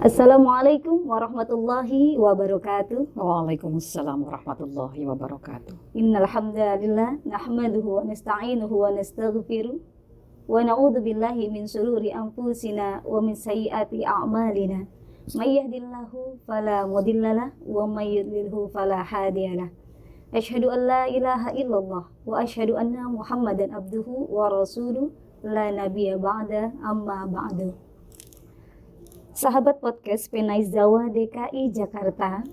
Assalamualaikum warahmatullahi wabarakatuh. Waalaikumsalam warahmatullahi wabarakatuh. Innal hamdalillah nahmaduhu wa nasta'inuhu wa nastaghfiruh wa na'udzu billahi min shururi anfusina wa min sayyiati a'malina. May yahdihillahu fala mudhillalah wa may yudlilhu fala hadiyalah. Asyhadu an la ilaha illallah wa asyhadu anna Muhammadan abduhu wa rasuluh la nabiyya ba'da amma ba'du. Sahabat podcast Penai Zawa DKI Jakarta,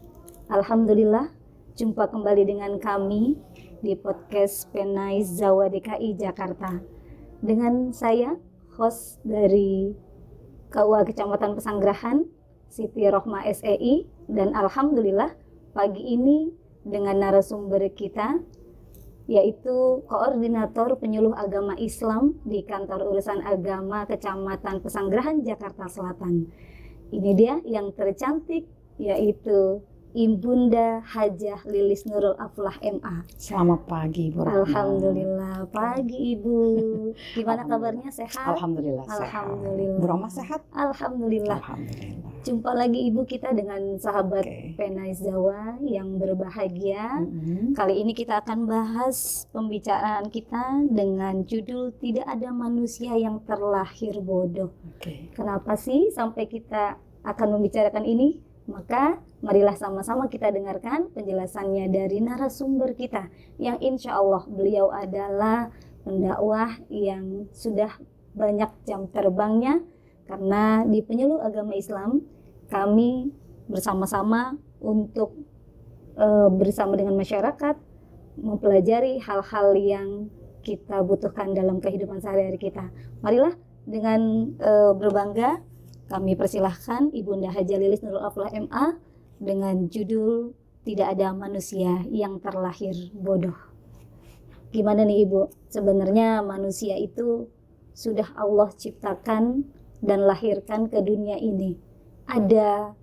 alhamdulillah jumpa kembali dengan kami di podcast Penai Zawa DKI Jakarta. Dengan saya, host dari KUA Kecamatan Pesanggerahan, Siti Rohma SEI, dan alhamdulillah pagi ini dengan narasumber kita yaitu Koordinator Penyuluh Agama Islam di Kantor Urusan Agama Kecamatan Pesanggerahan Jakarta Selatan. Ini dia yang tercantik, yaitu Ibunda Hajah Lilis Nurul Aflah MA. Selamat pagi, Bu Rahma. Alhamdulillah, pagi Ibu. Gimana kabarnya, sehat? Alhamdulillah, Alhamdulillah. Sehat. Bu Rahma sehat? Alhamdulillah. Alhamdulillah. Jumpa lagi Ibu kita dengan sahabat Penai Zawa yang berbahagia. Kali ini kita akan bahas pembicaraan kita dengan judul Tidak Ada Manusia Yang Terlahir Bodoh. Kenapa sih sampai kita akan membicarakan ini? Maka marilah sama-sama kita dengarkan penjelasannya dari narasumber kita yang insya Allah beliau adalah pendakwah yang sudah banyak jam terbangnya, karena di Penyuluh Agama Islam kami bersama-sama untuk bersama dengan masyarakat mempelajari hal-hal yang kita butuhkan dalam kehidupan sehari-hari kita. Marilah dengan berbangga kami persilahkan Ibunda Hajah Lilis Nurul Aflah MA dengan judul Tidak Ada Manusia Yang Terlahir Bodoh. Gimana nih Ibu? Sebenarnya manusia itu sudah Allah ciptakan dan lahirkan ke dunia ini. Ada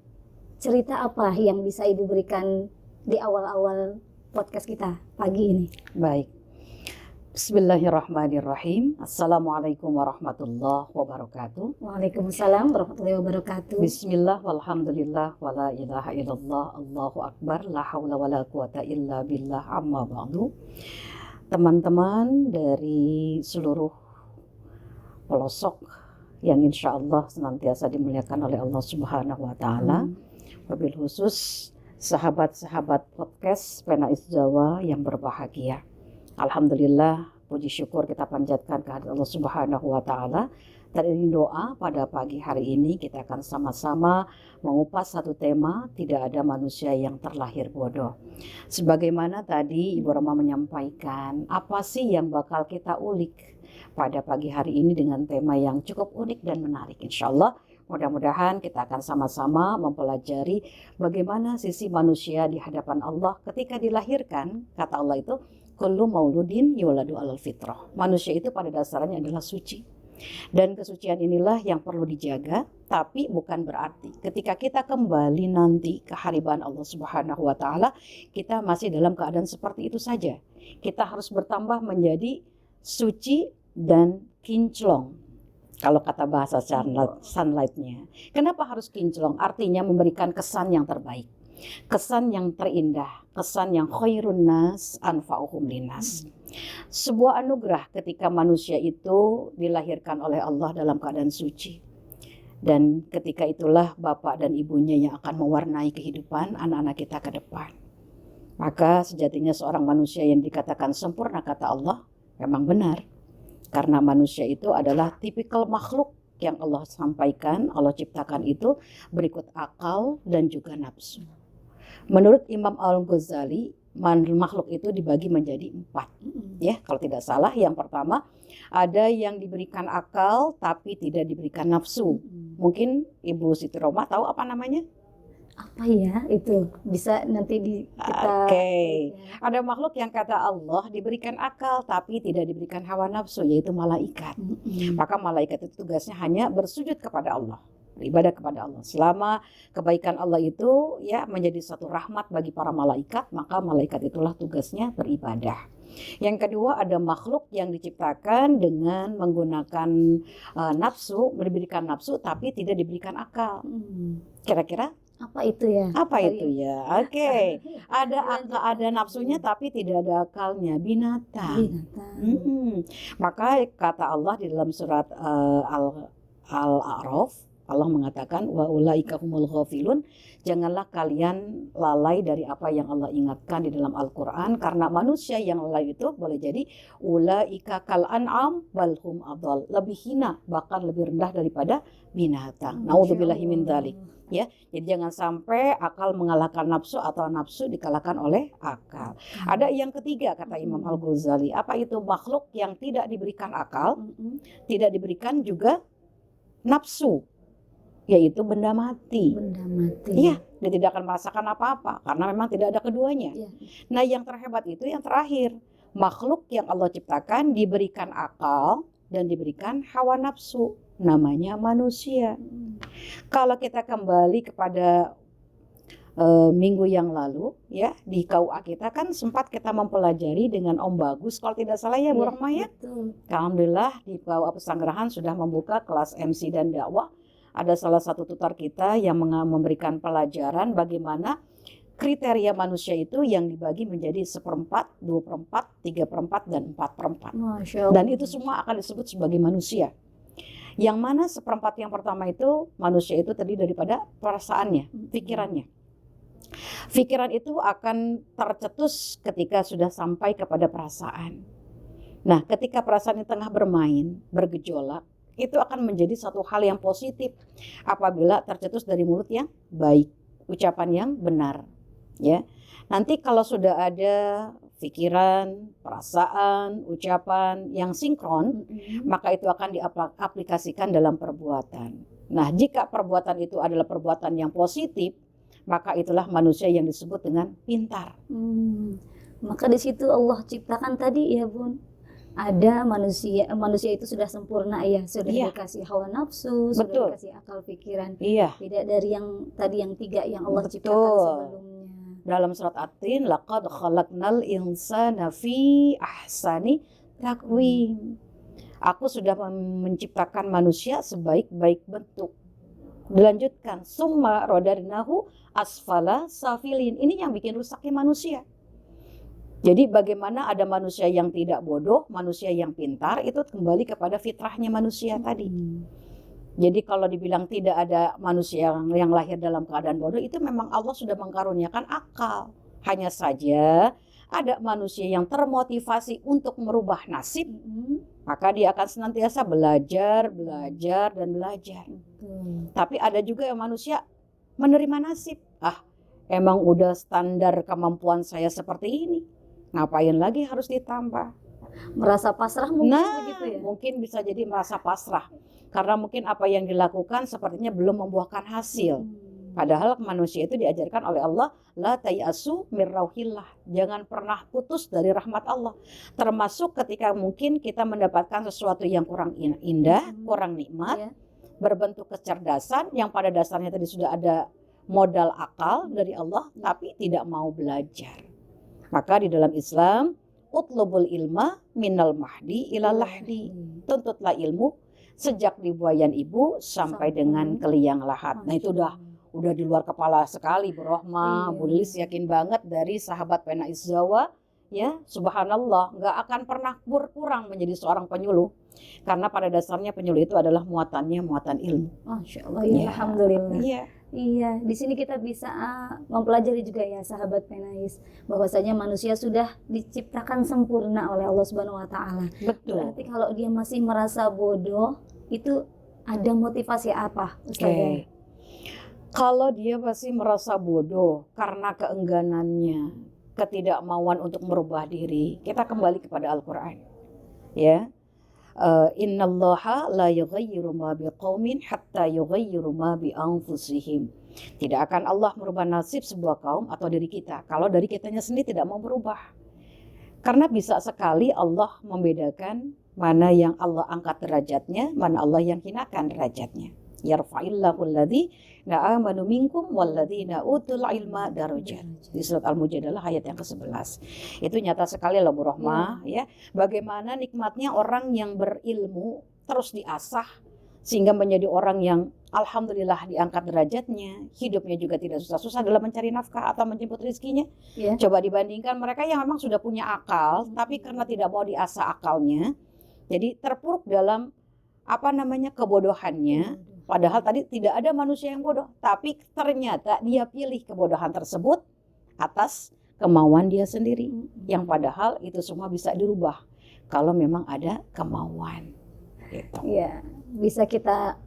cerita apa yang bisa Ibu berikan di awal-awal podcast kita pagi ini? Baik. Bismillahirrahmanirrahim. Assalamualaikum warahmatullahi wabarakatuh. Waalaikumsalam warahmatullahi wabarakatuh. Bismillah walhamdulillah wala ilaha illallah Allahu akbar la haula wala quwata illa billah amma ba'du. Teman-teman dari seluruh pelosok yang insya Allah senantiasa dimuliakan oleh Allah Subhanahu wa Ta'ala, wabil khusus sahabat-sahabat podcast Penai Zawa yang berbahagia. Alhamdulillah, puji syukur kita panjatkan kehadirat Allah Subhanahu wa Ta'ala. Dan ini doa pada pagi hari ini kita akan sama-sama mengupas satu tema, tidak ada manusia yang terlahir bodoh. Sebagaimana tadi Ibu Rama menyampaikan, apa sih yang bakal kita ulik pada pagi hari ini dengan tema yang cukup unik dan menarik. Insya Allah mudah-mudahan kita akan sama-sama mempelajari bagaimana sisi manusia di hadapan Allah ketika dilahirkan. Kata Allah itu, kullu mauludin yuladu alal fitrah. Manusia itu pada dasarnya adalah suci. Dan kesucian inilah yang perlu dijaga, tapi bukan berarti ketika kita kembali nanti ke hadirat Allah Subhanahu wa Ta'ala, kita masih dalam keadaan seperti itu saja. Kita harus bertambah menjadi suci dan kinclong. Kalau kata bahasa sunlightnya. Kenapa harus kinclong? Artinya memberikan kesan yang terbaik, kesan yang terindah, kesan yang khairun nas anfa'uhum linnas. Sebuah anugerah ketika manusia itu dilahirkan oleh Allah dalam keadaan suci. Dan ketika itulah bapak dan ibunya yang akan mewarnai kehidupan anak-anak kita ke depan. Maka sejatinya seorang manusia yang dikatakan sempurna kata Allah memang benar. Karena manusia itu adalah tipikal makhluk yang Allah sampaikan, Allah ciptakan itu berikut akal dan juga nafsu. Menurut Imam Al-Ghazali, makhluk itu dibagi menjadi 4. Ya, kalau tidak salah, yang pertama ada yang diberikan akal tapi tidak diberikan nafsu. Mungkin Ibu Siti Roma tahu apa namanya? Apa ya itu? Bisa nanti kita Ada makhluk yang kata Allah diberikan akal tapi tidak diberikan hawa nafsu, yaitu malaikat. Maka malaikat itu tugasnya hanya bersujud kepada Allah, beribadah kepada Allah. Selama kebaikan Allah itu ya menjadi satu rahmat bagi para malaikat, maka malaikat itulah tugasnya beribadah. Yang kedua, ada makhluk yang diciptakan dengan menggunakan nafsu, diberikan nafsu tapi tidak diberikan akal. Kira-kira apa itu ya? apa itu ya? Ada nafsunya tapi tidak ada akalnya, binatang. Maka kata Allah di dalam surat Al-A'raf, Allah mengatakan wa ulaika humul ghafilun, janganlah kalian lalai dari apa yang Allah ingatkan di dalam Al-Qur'an, karena manusia yang lalai itu boleh jadi ulaika kal an'am bal hum adall, lebih hina bahkan lebih rendah daripada binatang. Nauzubillahi min dzalik. Ya, jadi jangan sampai akal mengalahkan nafsu atau nafsu dikalahkan oleh akal. Ada yang ketiga kata Imam Al-Ghazali, apa itu makhluk yang tidak diberikan akal, tidak diberikan juga nafsu, yaitu benda mati. Iya, dia tidak akan merasakan apa-apa karena memang tidak ada keduanya. Nah, yang terhebat itu yang terakhir, makhluk yang Allah ciptakan diberikan akal dan diberikan hawa nafsu, namanya manusia. Kalau kita kembali kepada minggu yang lalu ya, di KUA kita kan sempat kita mempelajari dengan Om Bagus kalau tidak salah ya, Bu Rahma ya. Alhamdulillah di KUA Pesanggerahan sudah membuka kelas MC dan dakwah. Ada salah satu tutor kita yang memberikan pelajaran bagaimana kriteria manusia itu yang dibagi menjadi 1/4, 2/4, 3/4, dan 4/4. Dan itu semua akan disebut sebagai manusia. Yang mana 1/4 yang pertama itu manusia itu terdiri daripada perasaannya, pikirannya. Pikiran itu akan tercetus ketika sudah sampai kepada perasaan. Nah, ketika perasaan di tengah bermain, bergejolak, itu akan menjadi satu hal yang positif apabila tercetus dari mulut yang baik, ucapan yang benar. Ya, nanti kalau sudah ada pikiran, perasaan, ucapan yang sinkron, maka itu akan diaplikasikan dalam perbuatan. Nah, jika perbuatan itu adalah perbuatan yang positif, maka itulah manusia yang disebut dengan pintar. Maka di situ Allah ciptakan tadi ya Bun, ada manusia itu sudah sempurna ya, sudah dikasih hawa nafsu, sudah dikasih akal pikiran. Tidak dari yang tadi yang 3 yang Allah ciptakan sebelumnya. Dalam surat At-Tin, laqad khalaqnal insana fi ahsani taqwim. Aku sudah menciptakan manusia sebaik-baik bentuk. Dilanjutkan, summa radarnahu asfala safilin. Ini yang bikin rusaknya manusia. Jadi bagaimana ada manusia yang tidak bodoh, manusia yang pintar, itu kembali kepada fitrahnya manusia tadi. Jadi kalau dibilang tidak ada manusia yang lahir dalam keadaan bodoh, itu memang Allah sudah mengkaruniakan akal. Hanya saja ada manusia yang termotivasi untuk merubah nasib, maka dia akan senantiasa belajar, dan belajar. Tapi ada juga yang manusia menerima nasib. Emang udah standar kemampuan saya seperti ini, ngapain lagi harus ditambah? Merasa pasrah mungkin begitu ya? Mungkin bisa jadi merasa pasrah. Karena mungkin apa yang dilakukan sepertinya belum membuahkan hasil. Padahal manusia itu diajarkan oleh Allah, la tayasu mir rauhillah. Jangan pernah putus dari rahmat Allah. Termasuk ketika mungkin kita mendapatkan sesuatu yang kurang indah, kurang nikmat, berbentuk kecerdasan yang pada dasarnya tadi sudah ada modal akal dari Allah, tapi tidak mau belajar. Maka di dalam Islam, utlubul ilma minal mahdi ilal lahdi. Tuntutlah ilmu sejak di buayan ibu sampai dengan ke liang lahat. Nah, itu udah di luar kepala sekali, Bu Rohma. Bu Lilis yakin banget dari sahabat Penaiz Zawa, ya, subhanallah, nggak akan pernah berkurang menjadi seorang penyuluh. Karena pada dasarnya penyuluh itu adalah muatan ilmu. Masya Allah, ya, alhamdulillah. Iya, di sini kita bisa mempelajari juga ya sahabat Penaiz, bahwasanya manusia sudah diciptakan sempurna oleh Allah Subhanahu wa taala. Betul. Berarti kalau dia masih merasa bodoh, itu ada motivasi apa, Ustazah? Kalau dia masih merasa bodoh karena keengganannya, ketidakmauan untuk merubah diri, kita kembali kepada Al-Qur'an. Ya. Innallaha la yughayyiru ma biqaumin hatta yughayyiru ma bi anfusihim. Tidak akan Allah merubah nasib sebuah kaum atau diri kita kalau dari kitanya sendiri tidak mau berubah. Karena bisa sekali Allah membedakan mana yang Allah angkat derajatnya, mana Allah yang hinakan derajatnya. Yarfa'illahu alladhina amanu minkum walladzina utul ilma darajat. Di surat Al-Mujadalah ayat yang ke-11. Itu nyata sekali loh Bu Rohmah, ya. Bagaimana nikmatnya orang yang berilmu terus diasah sehingga menjadi orang yang alhamdulillah diangkat derajatnya, hidupnya juga tidak susah-susah dalam mencari nafkah atau menjemput rezekinya. Coba dibandingkan mereka yang memang sudah punya akal, tapi karena tidak mau diasah akalnya, jadi terpuruk dalam kebodohannya. Padahal tadi tidak ada manusia yang bodoh, tapi ternyata dia pilih kebodohan tersebut atas kemauan dia sendiri, yang padahal itu semua bisa dirubah kalau memang ada kemauan. Gitu. Ya, bisa kita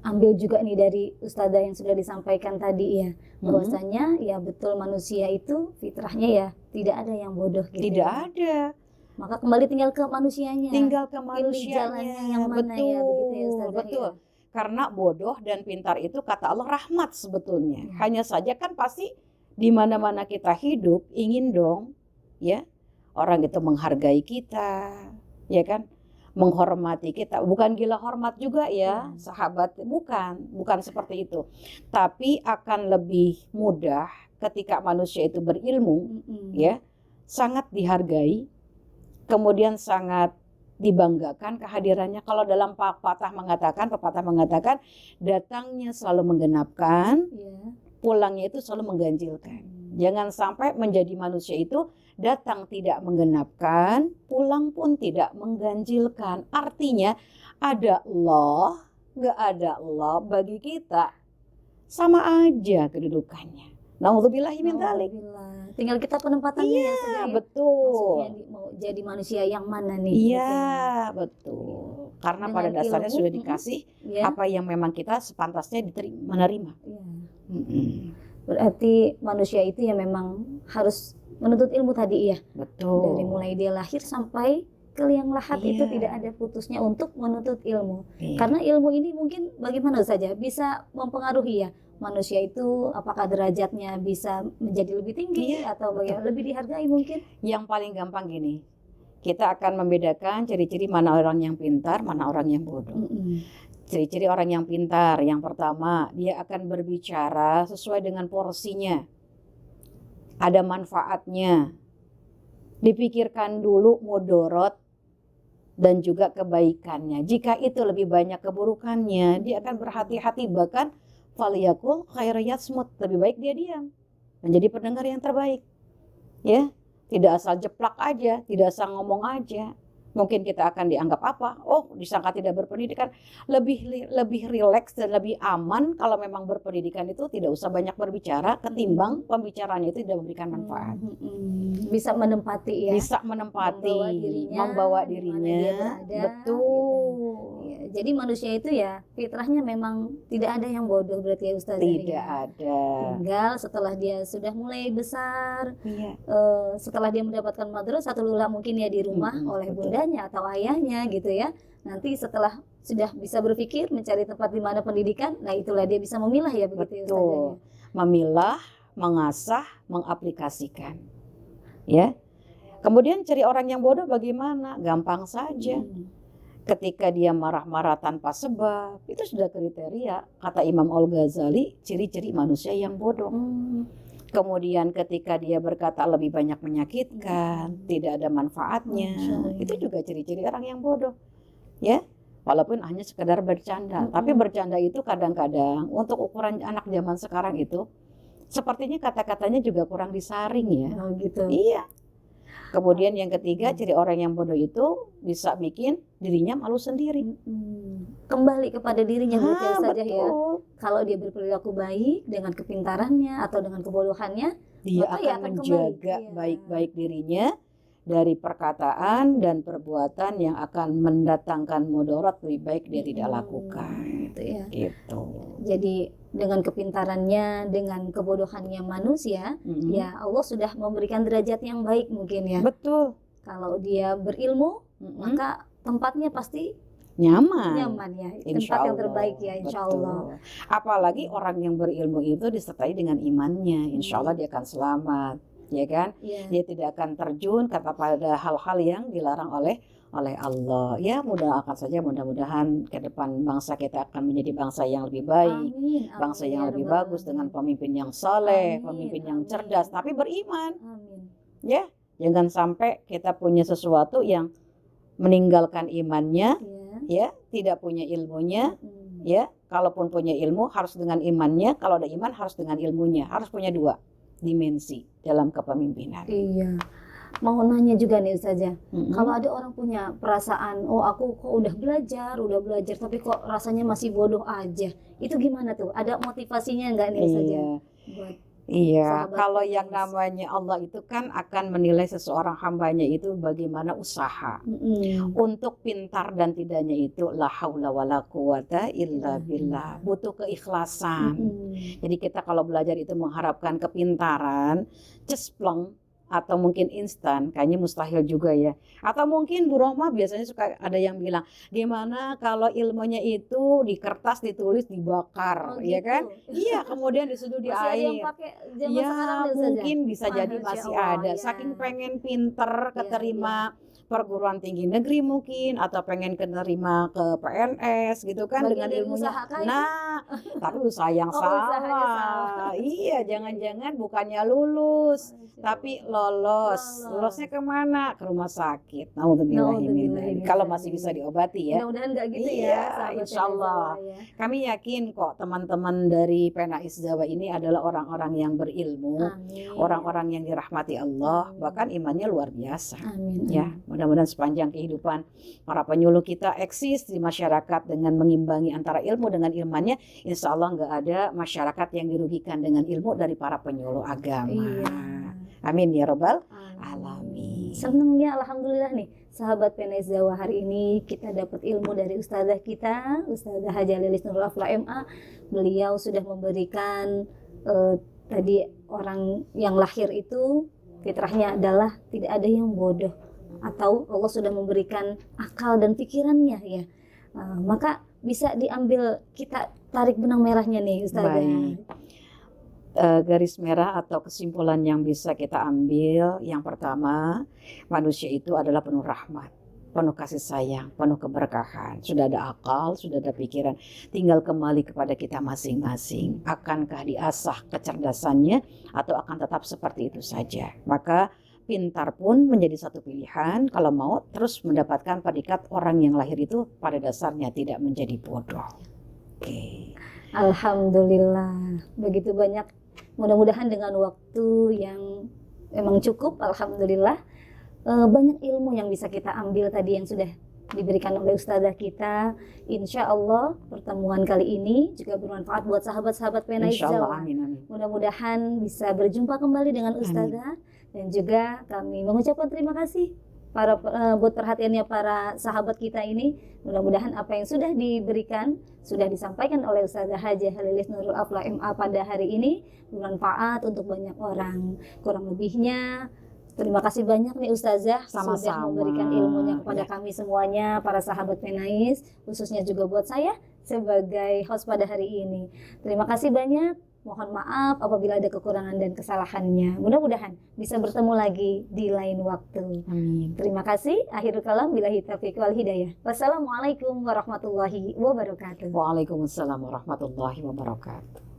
ambil juga nih dari Ustazah yang sudah disampaikan tadi ya, bahwasanya ya betul manusia itu fitrahnya ya tidak ada yang bodoh gitu. Tidak ada. Maka kembali tinggal ke manusianya. Tinggal ke Pilih jalannya yang mana ya, begitu ya Ustazah. Betul. Ya. Karena bodoh dan pintar itu kata Allah rahmat sebetulnya. Hanya saja kan pasti di mana-mana kita hidup ingin dong ya orang itu menghargai kita, ya kan? Menghormati kita, bukan gila hormat juga ya sahabat, bukan seperti itu, tapi akan lebih mudah ketika manusia itu berilmu, ya sangat dihargai, kemudian sangat dibanggakan kehadirannya. Kalau dalam pepatah mengatakan datangnya selalu menggenapkan, pulangnya itu selalu mengganjilkan. Jangan sampai menjadi manusia itu datang tidak menggenapkan, pulang pun tidak mengganjilkan. Artinya ada Allah, nggak ada Allah bagi kita sama aja kedudukannya. Na'udzubillahi min dzalik. Tinggal kita penempatannya ya, betul. Maksudnya mau jadi manusia yang mana nih? Iya, betul. Karena dengan pada dasarnya ilmu, sudah dikasih apa yang memang kita sepantasnya menerima. Berarti manusia itu ya memang harus menuntut ilmu tadi ya. Betul. Dari mulai dia lahir sampai ke liang lahat itu tidak ada putusnya untuk menuntut ilmu. Karena ilmu ini mungkin bagaimana saja bisa mempengaruhi ya manusia itu, apakah derajatnya bisa menjadi lebih tinggi atau lebih dihargai mungkin. Yang paling gampang gini, kita akan membedakan ciri-ciri mana orang yang pintar, mana orang yang bodoh. Ciri-ciri orang yang pintar, yang pertama, dia akan berbicara sesuai dengan porsinya. Ada manfaatnya. Dipikirkan dulu mudorot dan juga kebaikannya. Jika itu lebih banyak keburukannya, dia akan berhati-hati, bahkan faliyakul khairiyasmut, lebih baik dia diam. Menjadi pendengar yang terbaik. Ya, tidak asal jeplak aja, tidak asal ngomong aja. Mungkin kita akan dianggap apa? Oh, disangka tidak berpendidikan. Lebih rileks dan lebih aman kalau memang berpendidikan itu tidak usah banyak berbicara, ketimbang pembicaranya itu tidak memberikan manfaat. Bisa menempati ya. Bisa menempati, membawa dirinya. Betul. Gitu. Ya, jadi manusia itu ya fitrahnya memang tidak ada yang bodoh berarti ya Ustazah. Tidak ada. Tinggal setelah dia sudah mulai besar, setelah dia mendapatkan madrasatul ula mungkin ya di rumah oleh bunda atau ayahnya gitu ya. Nanti setelah sudah bisa berpikir mencari tempat di mana pendidikan, nah itulah dia bisa memilah ya begitu. Betul. Ya, memilah, mengasah, mengaplikasikan. Ya. Kemudian ciri orang yang bodoh bagaimana? Gampang saja. Ketika dia marah-marah tanpa sebab, itu sudah kriteria kata Imam Al-Ghazali ciri-ciri manusia yang bodoh. Kemudian ketika dia berkata lebih banyak menyakitkan, tidak ada manfaatnya, itu juga ciri-ciri orang yang bodoh. Ya, walaupun hanya sekedar bercanda, tapi bercanda itu kadang-kadang untuk ukuran anak zaman sekarang itu sepertinya kata-katanya juga kurang disaring ya. Oh gitu. Iya. Kemudian yang ketiga, ciri orang yang bodoh itu bisa bikin dirinya malu sendiri. Kembali kepada dirinya saja ya. Kalau dia berperilaku baik dengan kepintarannya atau dengan kebodohannya, dia akan menjaga baik-baik dirinya dari perkataan dan perbuatan yang akan mendatangkan mudarat, lebih baik dia tidak lakukan. Gitu ya. Gitu. Jadi dengan kepintarannya, dengan kebodohannya manusia, ya Allah sudah memberikan derajat yang baik mungkin ya. Betul. Kalau dia berilmu, maka tempatnya pasti nyaman. nyaman ya, Insya tempat yang Allah, terbaik ya, insya Allah. betul. Apalagi orang yang berilmu itu disertai dengan imannya, insya Allah dia akan selamat, ya kan? Iya. Dia tidak akan terjun pada hal-hal yang dilarang oleh Allah. Ya mudah-mudahan saja, mudah-mudahan ke depan bangsa kita akan menjadi bangsa yang lebih baik, Amin, bangsa amin, yang ya lebih Rabbal bagus Alamin. dengan pemimpin yang saleh, Amin, pemimpin yang amin. cerdas, tapi beriman. Amin. Ya, jangan sampai kita punya sesuatu yang meninggalkan imannya, Ya. ya, tidak punya ilmunya, Mm-mm. ya. Kalaupun punya ilmu harus dengan imannya, kalau ada iman harus dengan ilmunya, harus punya dua dimensi dalam kepemimpinan. Iya. Mau nanya juga nih Ustazah, Mm-mm. kalau ada orang punya perasaan, oh aku kok udah belajar, tapi kok rasanya masih bodoh aja, itu gimana tuh? Ada motivasinya nggak nih Ustazah? Iya. Buat Iya, sahabat kalau Penis. yang namanya Allah itu kan akan menilai seseorang hambanya itu bagaimana usaha. Mm-mm. Untuk pintar dan tidaknya itu la haula wala quwata illa billah. Butuh keikhlasan. Mm-mm. Jadi kita kalau belajar itu mengharapkan kepintaran, cespleng atau mungkin instan, kayaknya mustahil juga ya. Atau mungkin Bu Rohmah biasanya suka ada yang bilang, gimana kalau ilmunya itu di kertas ditulis dibakar, Oh ya gitu. kan? Iya, kemudian diseduh di Masih ada yang air. pakai zaman Ya, sekarang nih Ustazah? mungkin bisa jadi Masya masih Allah, ada. ya. Saking pengen pinter, Iya, keterima perguruan tinggi negeri mungkin, atau pengen keterima ke PNS gitu kan Bagian dengan dari ilmunya. usaha kah itu? Nah, tapi usaha yang Oh, usahanya salah. salah. Iya, jangan-jangan bukannya lulus, Masya tapi Allah. lolos. Lolos. Lolosnya kemana? Ke rumah sakit. Naudzubillahi. Kalau masih bisa diobati ya. Mudah-mudahan nggak gitu Iya, ya, sahabat insya Allah. Pena Zawa ya. Kami yakin kok teman-teman dari Penais Zawa ini adalah orang-orang yang berilmu, Amin. orang-orang yang dirahmati Allah, Amin. bahkan imannya luar biasa. Amin. Ya, mudah-mudahan sepanjang kehidupan para penyuluh kita eksis di masyarakat dengan mengimbangi antara ilmu dengan imannya, insya Allah nggak ada masyarakat yang dirugikan dengan ilmu dari para penyuluh agama. Iya. Amin ya Rabbal Amin. Alamin. Seneng ya, alhamdulillah nih sahabat Penais Zawa, hari ini kita dapat ilmu dari ustazah kita, Ustazah Hajah Lilis Nurul Afla MA. Beliau sudah memberikan tadi orang yang lahir itu fitrahnya adalah tidak ada yang bodoh, atau Allah sudah memberikan akal dan pikirannya ya. Maka bisa diambil, kita tarik benang merahnya nih Ustazah. Baik. Garis merah atau kesimpulan yang bisa kita ambil, yang pertama, manusia itu adalah penuh rahmat, penuh kasih sayang, penuh keberkahan. Sudah ada akal, sudah ada pikiran, tinggal kembali kepada kita masing-masing. Akankah diasah kecerdasannya atau akan tetap seperti itu saja? Maka pintar pun menjadi satu pilihan kalau mau terus mendapatkan predikat orang yang lahir itu pada dasarnya tidak menjadi bodoh. Oke. Alhamdulillah, begitu banyak. Mudah-mudahan dengan waktu yang memang cukup, alhamdulillah, banyak ilmu yang bisa kita ambil tadi yang sudah diberikan oleh ustazah kita. Insya Allah pertemuan kali ini juga bermanfaat buat sahabat-sahabat Penais Insya Allah, Zawa. amin, amin. Mudah-mudahan bisa berjumpa kembali dengan ustazah, dan juga kami mengucapkan terima kasih buat perhatiannya para sahabat kita ini. Mudah-mudahan apa yang sudah diberikan, sudah disampaikan oleh Ustazah Hajah Lilis Nurul Afla MA pada hari ini bermanfaat untuk banyak orang. Kurang lebihnya terima kasih banyak nih Ustazah sudah Sama-sama. memberikan ilmunya kepada Ya. kami semuanya, para sahabat Penais, khususnya juga buat saya sebagai host pada hari ini. Terima kasih banyak. Mohon maaf apabila ada kekurangan dan kesalahannya. Mudah-mudahan bisa bertemu lagi di lain waktu. Amin. Terima kasih. Akhirul kalam, billahi taufiq wal hidayah. Wassalamualaikum warahmatullahi wabarakatuh. Waalaikumsalam warahmatullahi wabarakatuh.